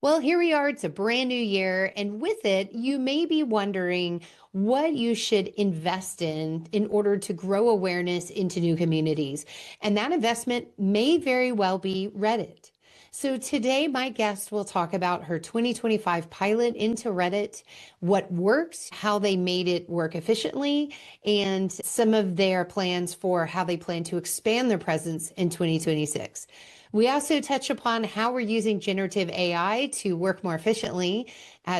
Well, here we are. It's a brand new year. And with it, you may be wondering what you should invest in order to grow awareness into new communities. And that investment may very well be Reddit. So today, my guest will talk about her 2025 pilot into Reddit, what works, how they made it work efficiently, and some of their plans for how they plan to expand their presence in 2026. We also touch upon how we're using generative AI to work more efficiently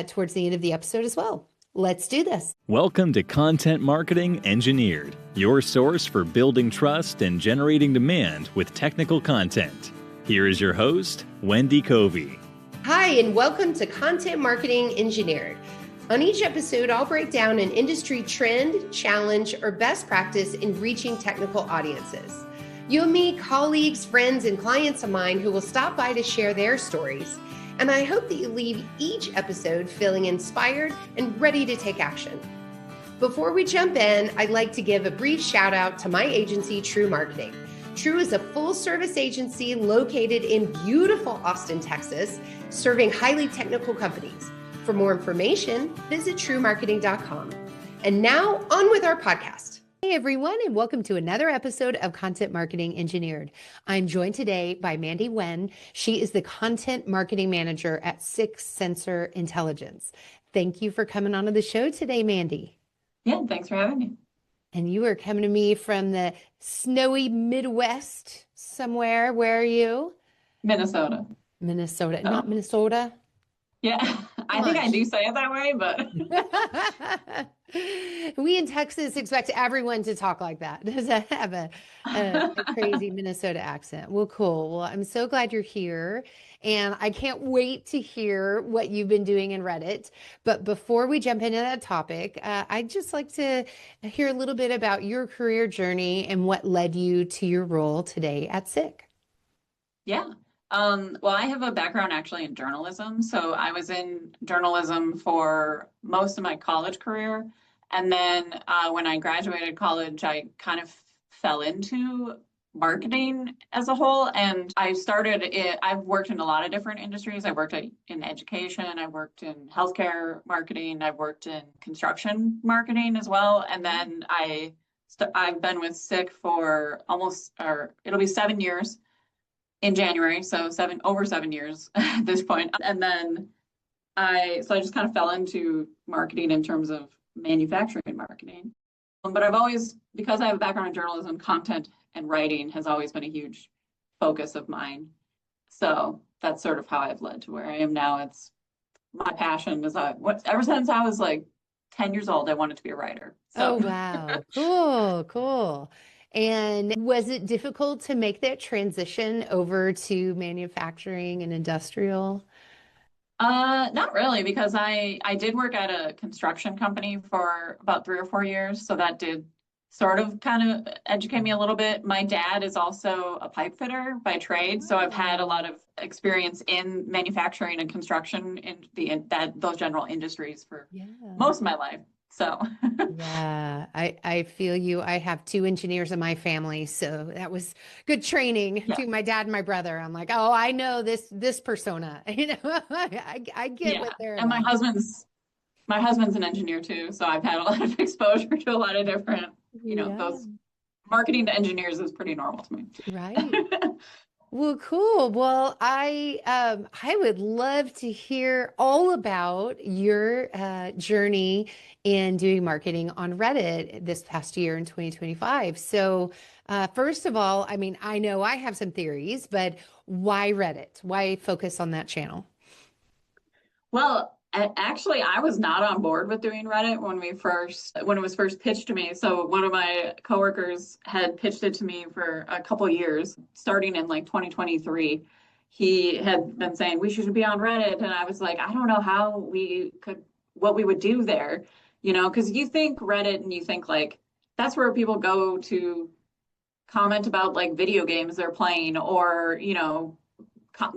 towards the end of the episode as well. Let's do this. Welcome to Content Marketing Engineered, your source for building trust and generating demand with technical content. Here is your host, Wendy Covey. Hi, and welcome to Content Marketing Engineered. On each episode, I'll break down an industry trend, challenge, or best practice in reaching technical audiences. You'll meet colleagues, friends, and clients of mine who will stop by to share their stories. And I hope that you leave each episode feeling inspired and ready to take action. Before we jump in, I'd like to give a brief shout out to my agency, True Marketing. True is a full service agency located in beautiful Austin, Texas, serving highly technical companies. For more information, visit truemarketing.com. And now on with our podcast. Hey everyone, and welcome to another episode of Content Marketing Engineered. I'm joined today by Mandee Nguyen. She is the Content Marketing Manager at Six Sensor Intelligence. Thank you for coming on to the show today, Mandee. Yeah, thanks for having me. And you are coming to me from the snowy Midwest somewhere. Where are you? Minnesota. Minnesota, not Minnesota. Yeah, I think I do say it that way, but we in Texas expect everyone to talk like that, to have a crazy Minnesota accent. Well, cool. Well, I'm so glad you're here, and I can't wait to hear what you've been doing in Reddit. But before we jump into that topic, I'd just like to hear a little bit about your career journey and what led you to your role today at SICK. yeah. Well, I have a background actually in journalism. So I was in journalism for most of my college career. And then when I graduated college, I kind of fell into marketing as a whole. And I've worked in a lot of different industries. I worked in education, I worked in healthcare marketing, I've worked in construction marketing as well. And then I've been with SICK for it'll be 7 years in January, so over 7 years at this point. And then I just kind of fell into marketing in terms of manufacturing marketing. But because I have a background in journalism, content and writing has always been a huge focus of mine. So that's sort of how I've led to where I am now. It's my passion ever since I was like 10 years old, I wanted to be a writer. So. Oh, wow. Cool. And was it difficult to make that transition over to manufacturing and industrial? Not really, because I did work at a construction company for about 3 or 4 years. So that did sort of kind of educate me a little bit. My dad is also a pipe fitter by trade. So I've had a lot of experience in manufacturing and construction in those general industries for most of my life. So yeah, I feel you. I have 2 engineers in my family, so that was good training to my dad and my brother. I'm like, oh, I know this persona. I get what they're and about. my husband's an engineer too, so I've had a lot of exposure to a lot of different, those marketing to engineers is pretty normal to me. Right. Well, cool. Well, I would love to hear all about your journey in doing marketing on Reddit this past year in 2025. So, first of all, I mean, I know I have some theories, but why Reddit? Why focus on that channel? Well, actually, I was not on board with doing Reddit when it was first pitched to me. So one of my coworkers had pitched it to me for a couple of years, starting in like 2023. He had been saying we should be on Reddit, and I was like, I don't know what we would do there, because you think Reddit and you think like that's where people go to comment about like video games they're playing, or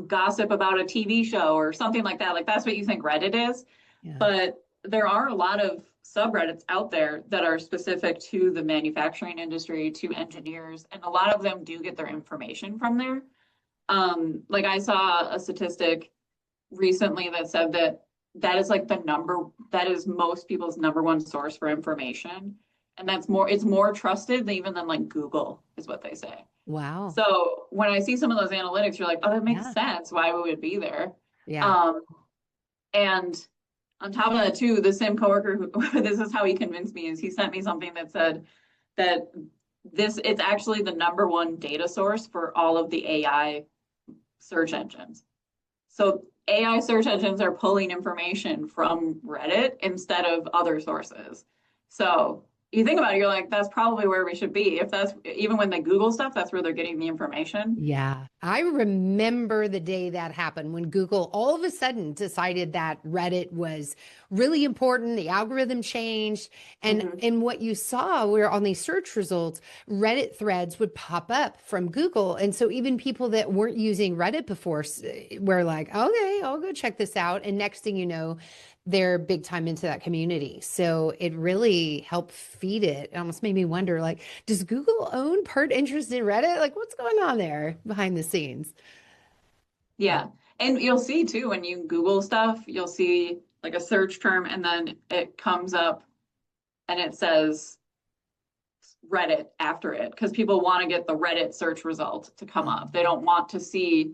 gossip about a TV show or something like that. Like that's what you think Reddit is. Yeah. But there are a lot of subreddits out there that are specific to the manufacturing industry, to engineers, and a lot of them do get their information from there. Like I saw a statistic recently that said that that is like that is most people's number one source for information. And it's more trusted than even than like Google is what they say. Wow. So when I see some of those analytics, you're like, oh, that makes Yeah. sense. Why we would be there. Yeah. Um, and on top of that too, the same coworker who this is how he convinced me is he sent me something that said that it's actually the number one data source for all of the AI search engines. So AI search engines are pulling information from Reddit instead of other sources. So you think about it, you're like, that's probably where we should be. If that's even when they Google stuff, that's where they're getting the information. Yeah. I remember the day that happened when Google all of a sudden decided that Reddit was really important. The algorithm changed. And what you saw were on these search results, Reddit threads would pop up from Google. And so even people that weren't using Reddit before were like, okay, I'll go check this out. And next thing you know, they're big time into that community. So it really helped feed it. It almost made me wonder, like, does Google own part interest in Reddit? Like, what's going on there behind the scenes? Yeah. And you'll see too, when you Google stuff, you'll see like a search term and then it comes up and it says Reddit after it because people want to get the Reddit search result to come up. They don't want to see,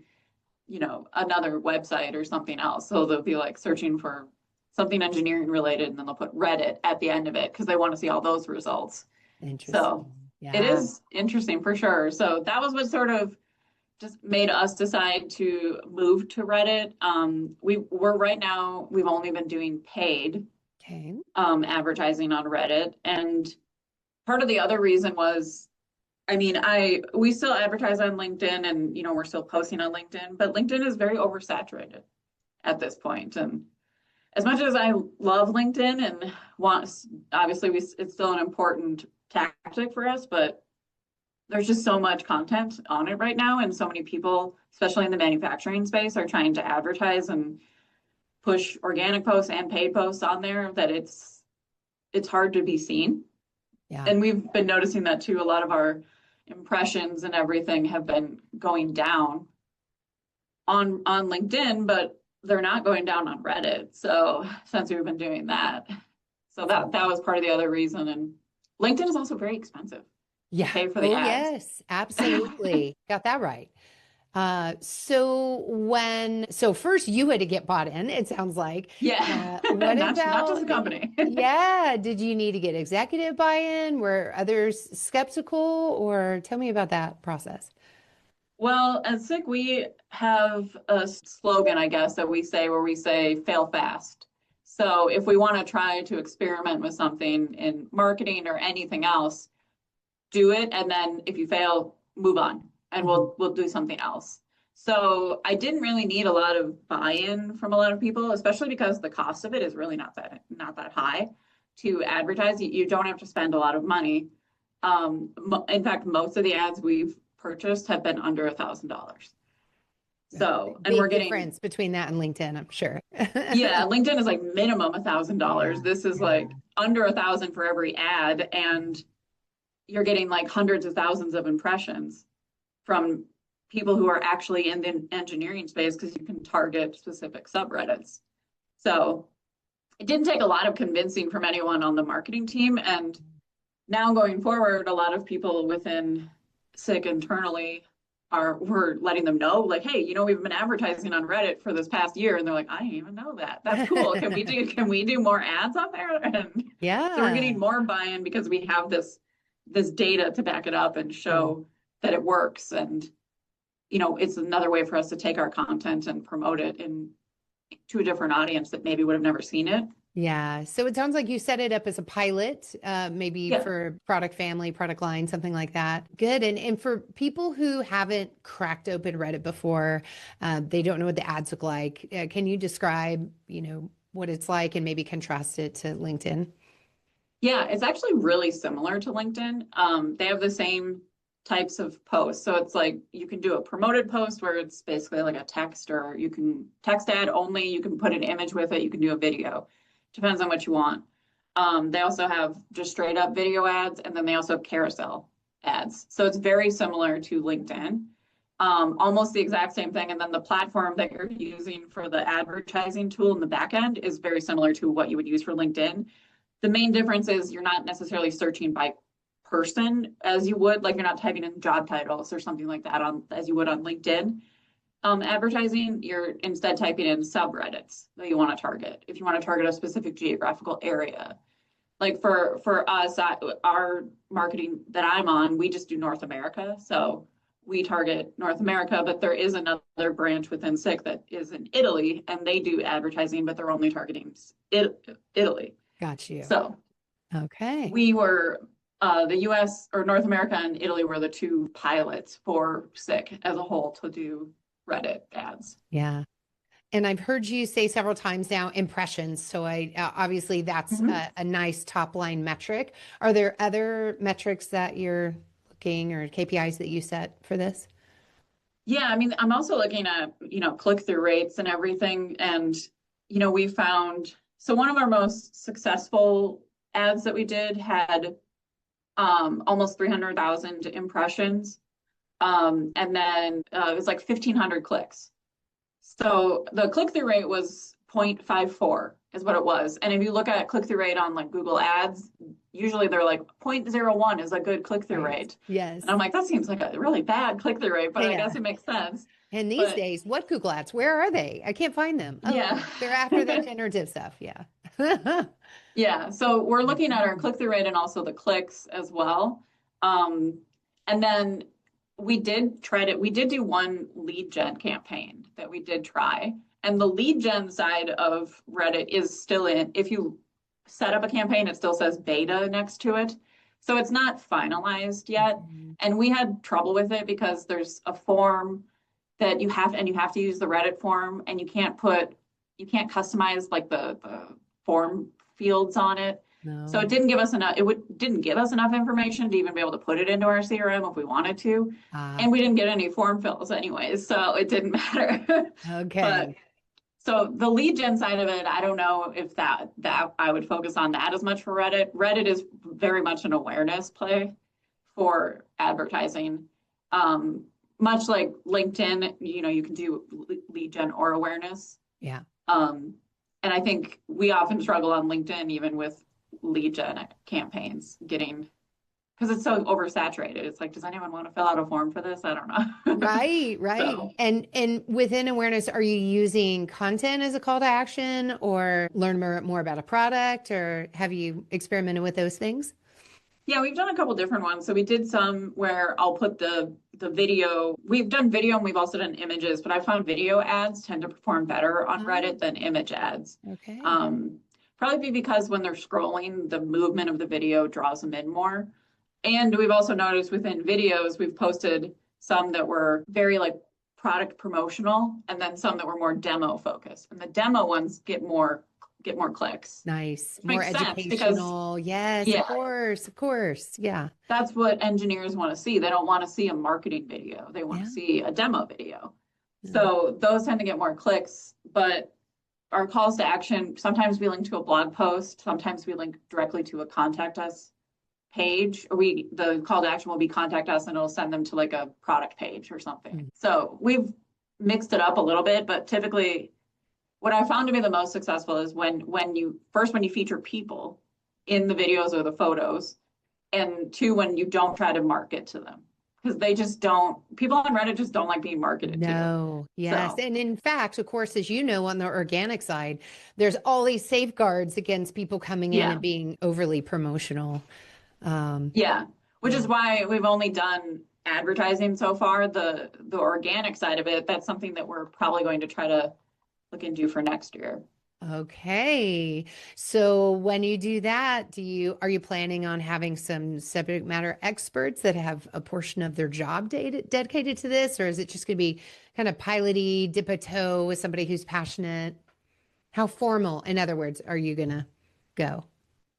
another website or something else. So they'll be like searching for something engineering related and then they'll put Reddit at the end of it because they want to see all those results. So Interesting. it Yeah. is interesting for sure. So that was what sort of just made us decide to move to Reddit. We're right now, we've only been doing paid Okay. advertising on Reddit. And part of the other reason was, I mean, we still advertise on LinkedIn and, we're still posting on LinkedIn, but LinkedIn is very oversaturated at this point. And as much as I love LinkedIn and obviously it's still an important tactic for us, but there's just so much content on it right now. And so many people, especially in the manufacturing space, are trying to advertise and push organic posts and paid posts on there that it's hard to be seen. Yeah. And we've been noticing that too. A lot of our impressions and everything have been going down on LinkedIn, but they're not going down on Reddit. So since we've been doing that, so that was part of the other reason. And LinkedIn is also very expensive. Yeah. Pay for the Oh, ads. yes, absolutely. Got that right. So first you had to get bought in, it sounds like. Yeah, What not just about, the company. yeah, did you need to get executive buy-in? Were others skeptical, or tell me about that process? Well, at SICK, we have a slogan, I guess, that we say where we say fail fast. So if we want to try to experiment with something in marketing or anything else, do it, and then if you fail, move on, and we'll do something else. So I didn't really need a lot of buy-in from a lot of people, especially because the cost of it is really not that high to advertise. You don't have to spend a lot of money. In fact, most of the ads we've purchased have been under $1,000. So, and we're Big getting, difference between that and LinkedIn, I'm sure. yeah, LinkedIn is like minimum $1,000. Yeah, This is yeah. like under 1,000 for every ad, and you're getting like hundreds of thousands of impressions from people who are actually in the engineering space because you can target specific subreddits. So it didn't take a lot of convincing from anyone on the marketing team. And now going forward, a lot of people within SICK internally we're letting them know, like, hey, we've been advertising on Reddit for this past year. And they're like, I didn't even know that. That's cool. Can we do more ads on there? And so we're getting Yeah. more buy-in because we have this data to back it up and show that it works. And, it's another way for us to take our content and promote it to a different audience that maybe would have never seen it. Yeah. So it sounds like you set it up as a pilot, maybe Yeah. for product family, product line, something like that. Good. And for people who haven't cracked open Reddit before, they don't know what the ads look like. Can you describe, what it's like and maybe contrast it to LinkedIn? Yeah, it's actually really similar to LinkedIn. They have the same types of posts. So it's like you can do a promoted post where it's basically like a text, or you can text ad only, you can put an image with it, you can do a video. Depends on what you want. They also have just straight up video ads, and then they also have carousel ads. So it's very similar to LinkedIn. almost the exact same thing. And then the platform that you're using for the advertising tool in the back end is very similar to what you would use for LinkedIn. The main difference is you're not necessarily searching by person as you would, like you're not typing in job titles or something like that on as you would on LinkedIn. Advertising, you're instead typing in subreddits that you want to target. If you want to target a specific geographical area, like for us, our marketing that I'm on, we just do North America. So we target North America, but there is another branch within SICK that is in Italy, and they do advertising, but they're only targeting Italy. Got you. So okay, we were the US or North America and Italy were the two pilots for SICK as a whole to do Reddit ads. Yeah. And I've heard you say several times now impressions. So I obviously that's a nice top line metric. Are there other metrics that you're looking or KPIs that you set for this? Yeah, I mean, I'm also looking at, click-through rates and everything. And, we found, so one of our most successful ads that we did had almost 300,000 impressions. And then it was like 1,500 clicks. So the click-through rate was 0.54 is what it was. And if you look at click-through rate on like Google Ads, usually they're like 0.01 is a good click-through rate. Yes. And I'm like, that seems like a really bad click-through rate, but I guess it makes sense. And these days, what Google Ads? Where are they? I can't find them. Oh, yeah. They're after the generative stuff. Yeah. Yeah. So we're looking at our click-through rate and also the clicks as well. And then we did do one lead gen campaign that we did try. And the lead gen side of Reddit is still in, if you set up a campaign, it still says beta next to it. So it's not finalized yet. And we had trouble with it because there's a form that you have to use the Reddit form, and you can't customize like the form fields on it. No. So it didn't give us enough information to even be able to put it into our CRM if we wanted to. And we didn't get any form fills anyways, so it didn't matter. Okay. So the lead gen side of it, I don't know if that I would focus on that as much for Reddit. Reddit is very much an awareness play for advertising. Much like LinkedIn, you can do lead gen or awareness. Yeah. And I think we often struggle on LinkedIn, even with lead gen campaigns, because it's so oversaturated. It's like, does anyone want to fill out a form for this? I don't know. Right. So. And within awareness, are you using content as a call to action, or learn more about a product, or have you experimented with those things? Yeah, we've done a couple different ones. So we did some where I'll put the video. We've done video and we've also done images, but I found video ads tend to perform better on Reddit than image ads. Okay. Probably because when they're scrolling, the movement of the video draws them in more. And we've also noticed within videos, we've posted some that were very like product promotional, and then some that were more demo focused. And the demo ones get more clicks. Nice. More educational. Yes, yeah. Of course. Yeah. That's what engineers want to see. They don't want to see a marketing video. They want to see a demo video. Yeah. So those tend to get more clicks, but our calls to action, sometimes we link to a blog post, sometimes we link directly to a contact us page. The call to action will be contact us, and it'll send them to like a product page or something. Mm-hmm. So we've mixed it up a little bit, but typically what I found to be the most successful is when you feature people in the videos or the photos, and two, when you don't try to market to them. Because people on Reddit just don't like being marketed to. No, yes. So. And in fact, of course, as you know, on the organic side, there's all these safeguards against people coming in and being overly promotional. Which is why we've only done advertising so far. The organic side of it, that's something that we're probably going to try to look into for next year. Okay. So when you do that, are you planning on having some subject matter experts that have a portion of their job dedicated to this? Or is it just going to be kind of piloty, dip a toe with somebody who's passionate? How formal, in other words, are you going to go?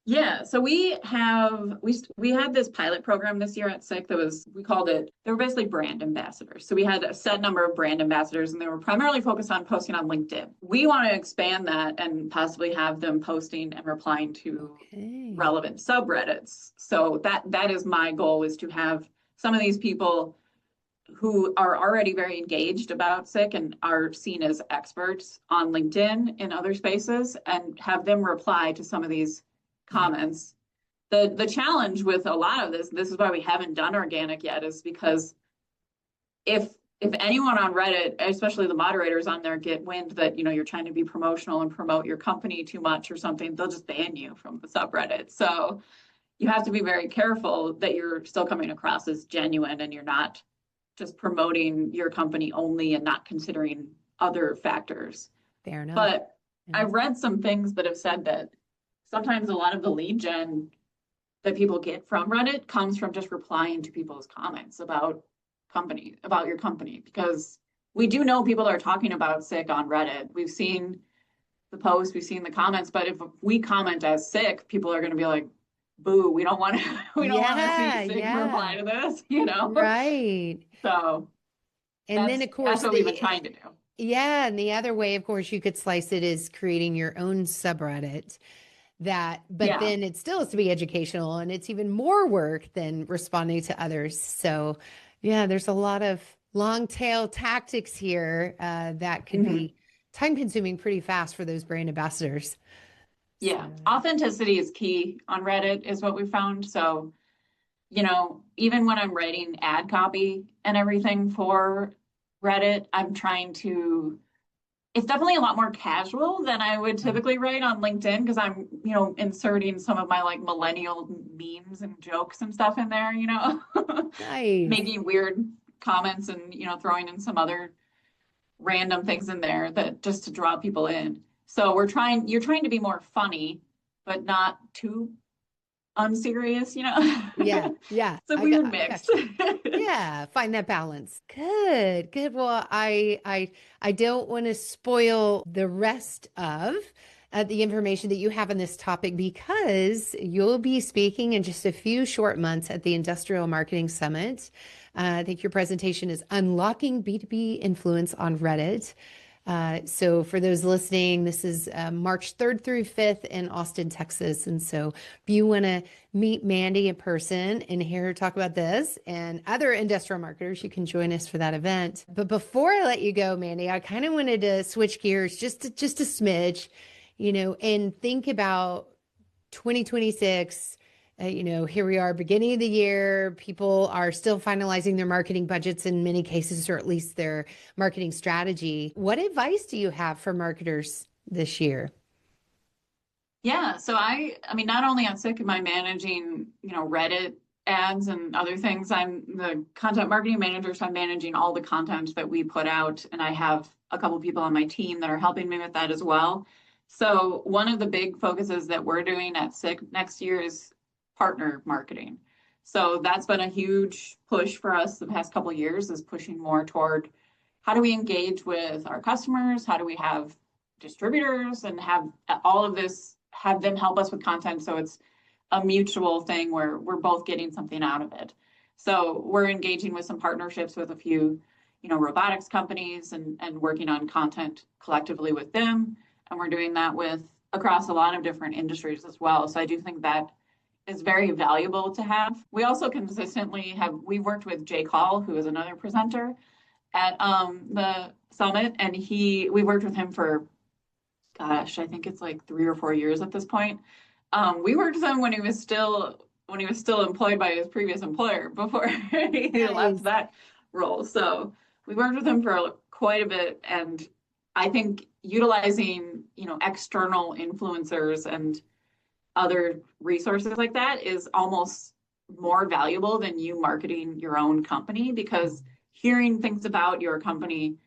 Yeah, so we had this pilot program this year at SICK they were basically brand ambassadors. So we had a set number of brand ambassadors, and they were primarily focused on posting on LinkedIn. We want to expand that and possibly have them posting and replying to relevant subreddits. So that is my goal, is to have some of these people who are already very engaged about SICK and are seen as experts on LinkedIn and other spaces, and have them reply to some of these comments. The challenge with a lot of this is why we haven't done organic yet, is because if anyone on Reddit, especially the moderators on there, get wind that, you know, you're trying to be promotional and promote your company too much or something, they'll just ban you from the subreddit. So you have to be very careful that you're still coming across as genuine and you're not just promoting your company only and not considering other factors. Fair enough. But I've read some things that have said that sometimes a lot of the lead gen that people get from Reddit comes from just replying to people's comments about your company, because we do know people are talking about SICK on Reddit. We've seen the posts, we've seen the comments, but if we comment as SICK, people are going to be like, boo, we don't want to see SICK reply to this, you know? Right. So and then of course that's what we've been trying to do. Yeah, and the other way, of course, you could slice it is creating your own subreddit. Then it still has to be educational, and it's even more work than responding to others. So yeah, there's a lot of long tail tactics here that can be time consuming pretty fast for those brand ambassadors. Yeah, authenticity is key on Reddit, is what we found. So, you know, even when I'm writing ad copy and everything for Reddit, it's definitely a lot more casual than I would typically write on LinkedIn, because I'm, you know, inserting some of my like millennial memes and jokes and stuff in there, you know, Nice. making weird comments and, you know, throwing in some other random things in there that just to draw people in. So you're trying to be more funny, but not too unserious, you know? Yeah. It's a weird mix. Yeah, find that balance. Good. Well, I don't want to spoil the rest of the information that you have on this topic, because you'll be speaking in just a few short months at the Industrial Marketing Summit. I think your presentation is Unlocking B2B Influence on Reddit. So for those listening, this is March 3rd through 5th in Austin, Texas. And so if you want to meet Mandee in person and hear her talk about this and other industrial marketers, you can join us for that event. But before I let you go, Mandee, I kind of wanted to switch gears just a smidge, you know, and think about 2026. You know, here we are, beginning of the year. People are still finalizing their marketing budgets in many cases, or at least their marketing strategy. What advice do you have for marketers this year? Yeah, so I mean, not only on SICK am I managing, you know, Reddit ads and other things. I'm the content marketing manager, so I'm managing all the content that we put out, and I have a couple people on my team that are helping me with that as well. So one of the big focuses that we're doing at SICK next year is partner marketing. So that's been a huge push for us the past couple of years, is pushing more toward how do we engage with our customers? How do we have distributors and have all of this, have them help us with content, so it's a mutual thing where we're both getting something out of it. So we're engaging with some partnerships with a few, you know, robotics companies and working on content collectively with them. And we're doing that with across a lot of different industries as well. So I do think that is very valuable to have. We also consistently we worked with Jake Hall, who is another presenter at the summit, and we worked with him for, gosh, I think it's like 3 or 4 years at this point. We worked with him when he was still employed by his previous employer before he left that role. So we worked with him for quite a bit, and I think utilizing, you know, external influencers and other resources like that is almost more valuable than you marketing your own company, because hearing things about your company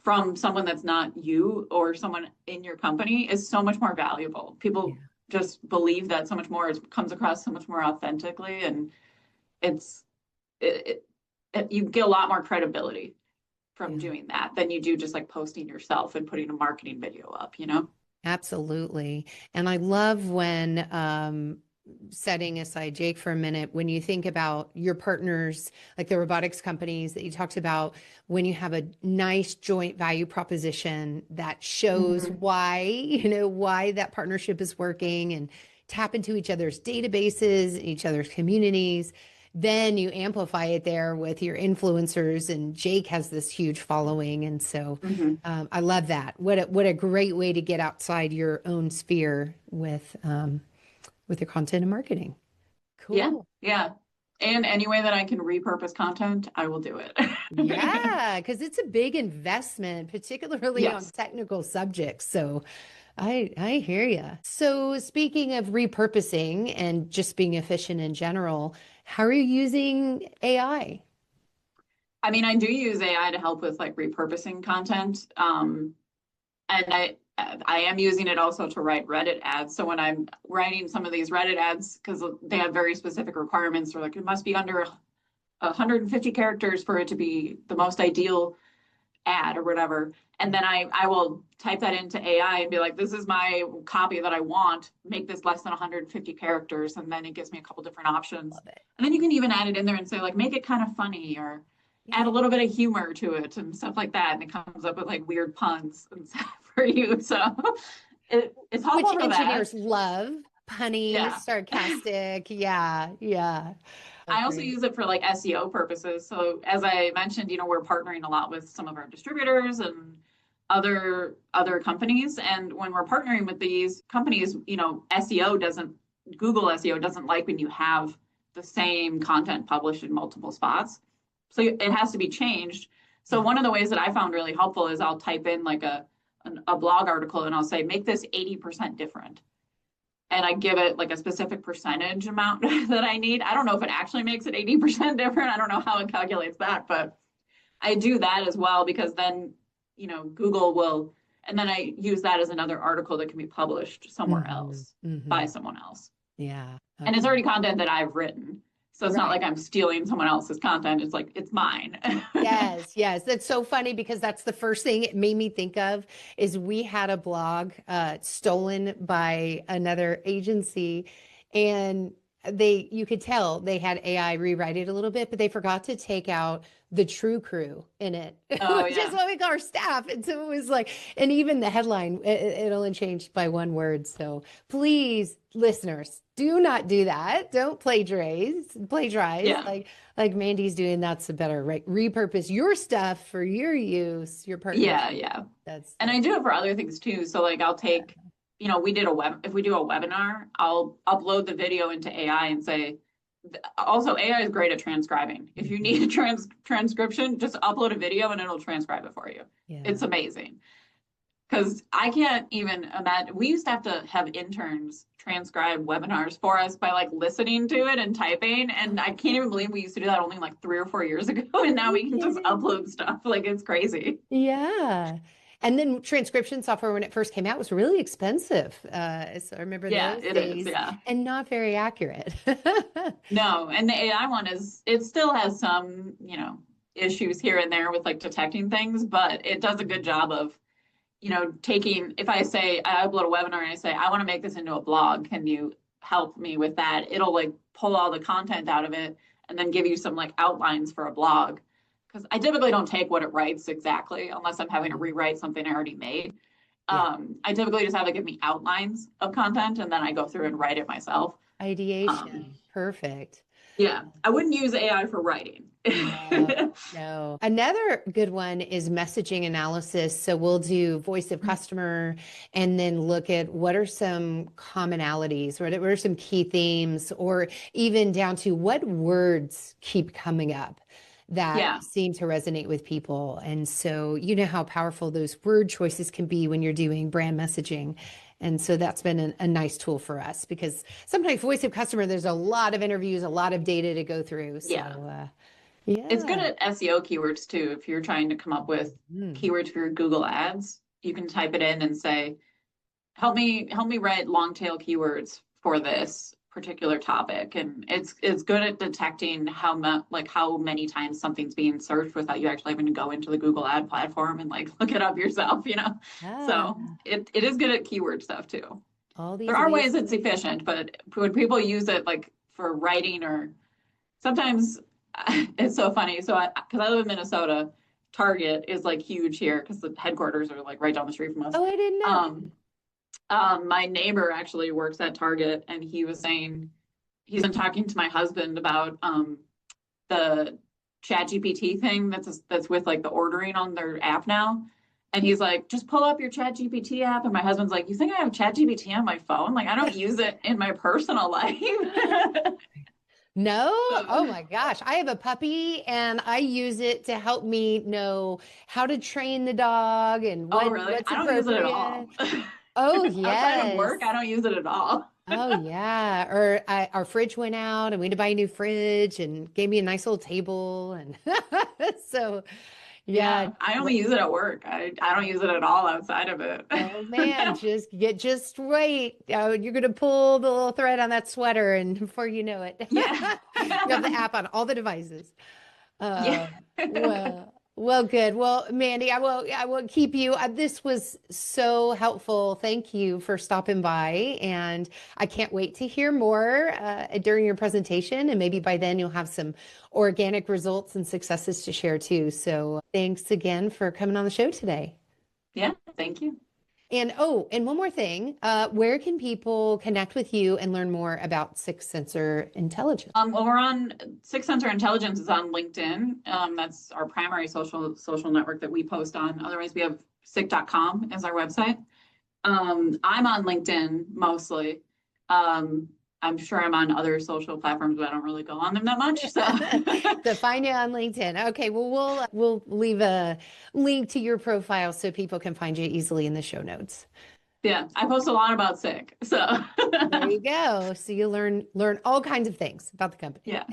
from someone that's not you or someone in your company is so much more valuable. People just believe that so much more. It comes across so much more authentically, and you get a lot more credibility from doing that than you do just like posting yourself and putting a marketing video up, you know? Absolutely. And I love when, setting aside Jake for a minute, when you think about your partners, like the robotics companies that you talked about, when you have a nice joint value proposition that shows why that partnership is working, and tap into each other's databases, each other's communities, then you amplify it there with your influencers, and Jake has this huge following. And so I love that. What a great way to get outside your own sphere with your content and marketing. Yeah, Cool. yeah. And any way that I can repurpose content, I will do it. Yeah, because it's a big investment, particularly on Yes. technical subjects. So I hear you. So speaking of repurposing and just being efficient in general, how are you using AI? I mean, I do use AI to help with like repurposing content. And I am using it also to write Reddit ads. So when I'm writing some of these Reddit ads, because they have very specific requirements, they're like it must be under 150 characters for it to be the most ideal ad or whatever. And then I will type that into AI and be like, this is my copy that I want. Make this less than 150 characters. And then it gives me a couple different options. Love it. And then you can even add it in there and say, like, make it kind of funny or add a Yeah. little bit of humor to it and stuff like that. And it comes up with like weird puns and stuff for you. So it's Which helpful for that. engineers love, punny, Yeah. sarcastic. Yeah, yeah. I also Agree. use it for like SEO purposes. So as I mentioned, we're partnering a lot with some of our distributors and other companies. And when we're partnering with these companies, SEO doesn't Google SEO doesn't like when you have the same content published in multiple spots. So it has to be changed. So Yeah. one of the ways that I found really helpful is I'll type in like a blog article and I'll say, make this 80% different, and I give it like a specific percentage amount that I need. I don't know if it actually makes it 80% different. I don't know how it calculates that, but I do that as well because then, Google will, and then I use that as another article that can be published somewhere Hmm. else Hmm. by someone else. Yeah. And it's Okay. already content that I've written. So it's not Right. like I'm stealing someone else's content. It's like, it's mine. Yes, yes. That's so funny because that's the first thing it made me think of is we had a blog stolen by another agency, and you could tell they had AI rewrite it a little bit, but they forgot to take out the true crew in it, Oh, which is yeah. what we call our staff. And so it was like, and even the headline, it only changed by one word. So please, listeners, do not do that. Don't plagiarize Yeah. like Mandy's doing. That's the better, right? Repurpose your stuff for your use, your Yeah. partnership. Yeah. And I That's do it for other things too. So like I'll take, if we do a webinar, I'll upload the video into AI and say, also AI is great at transcribing. If you need a Mhm. transcription, just upload a video and it'll transcribe it for you. Yeah. It's amazing. Because I can't even imagine. We used to have to have interns transcribe webinars for us by like listening to it and typing. And I can't even believe we used to do that only like 3 or 4 years ago. And Are now you we can just kidding? upload stuff. Like it's crazy. Yeah. And then transcription software, when it first came out, was really expensive. So I remember Yeah, those it is. days Yeah. and not very accurate. No, and the AI one it still has some, issues here and there with like detecting things, but it does a good job of, taking, if I say I upload a webinar and I say, I want to make this into a blog, can you help me with that? It'll like pull all the content out of it and then give you some like outlines for a blog. Because I typically don't take what it writes exactly unless I'm having to rewrite something I already made. Yeah. I typically just have it give me outlines of content and then I go through and write it myself. Um, Ideation. Perfect. yeah, I wouldn't use AI for writing. No, no. Another good one is messaging analysis. So we'll do voice of customer and then look at what are some commonalities, what are some key themes, or even down to what words keep coming up that Yeah, seem to resonate with people. And so you know how powerful those word choices can be when you're doing brand messaging. And so that's been a nice tool for us because sometimes voice of customer, there's a lot of interviews, a lot of data to go through. So, yeah. It's good yeah. at SEO keywords too. If you're trying to come up with Mm. keywords for your Google Ads, you can type it in and say, help me write long tail keywords for this particular topic. And it's good at detecting how many times something's being searched without you actually having to go into the Google ad platform and like look it up yourself. Ah, So it is good at keyword stuff too. all There these are ways amazing. it's efficient, but when people use it like for writing or sometimes it's so funny. So because I live in Minnesota, Target is like huge here because the headquarters are like right down the street from us. Oh, I didn't know. My neighbor actually works at Target, and he was saying he's been talking to my husband about the ChatGPT thing that's with like the ordering on their app now. And he's like, just pull up your ChatGPT app. And my husband's like, you think I have ChatGPT on my phone? Like, I don't use it in my personal life. No? Oh my gosh. I have a puppy and I use it to help me know how to train the dog and Oh, really? what's I don't use it at all. appropriate. Oh, Outside of yes. work, I don't use it at all. Oh, yeah. Or our fridge went out and we had to buy a new fridge and gave me a nice little table. And so, yeah. Yeah, I only use it at work. I don't use it at all outside of it. Oh man, just wait. You're gonna pull the little thread on that sweater, and before you know it, Yeah. you have the app on all the devices. Yeah. Well, good. Well, Mandee, I will keep you. This was so helpful. Thank you for stopping by, and I can't wait to hear more during your presentation. And maybe by then you'll have some organic results and successes to share too. So thanks again for coming on the show today. Yeah, thank you. And and one more thing, where can people connect with you and learn more about Sixth Sensor Intelligence? Well, we're on Sixth Sensor Intelligence is on LinkedIn. That's our primary social network that we post on. Otherwise, we have sick.com as our website. I'm on LinkedIn mostly. I'm sure I'm on other social platforms, but I don't really go on them that much. So To find you on LinkedIn. Okay, well, we'll leave a link to your profile so people can find you easily in the show notes. yeah, I post a lot about sick. So There you go. So you learn all kinds of things about the company. yeah.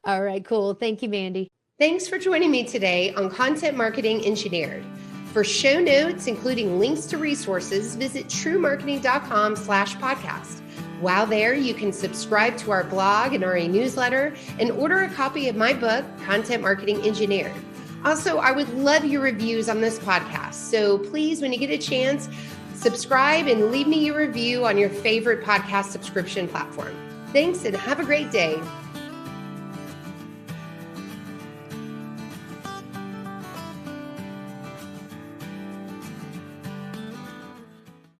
All right, cool. Thank you, Mandee. Thanks for joining me today on Content Marketing Engineered. For show notes, including links to resources, visit truemarketing.com/podcast. While there, you can subscribe to our blog and our newsletter and order a copy of my book, Content Marketing Engineered. Also, I would love your reviews on this podcast. So please, when you get a chance, subscribe and leave me your review on your favorite podcast subscription platform. Thanks and have a great day.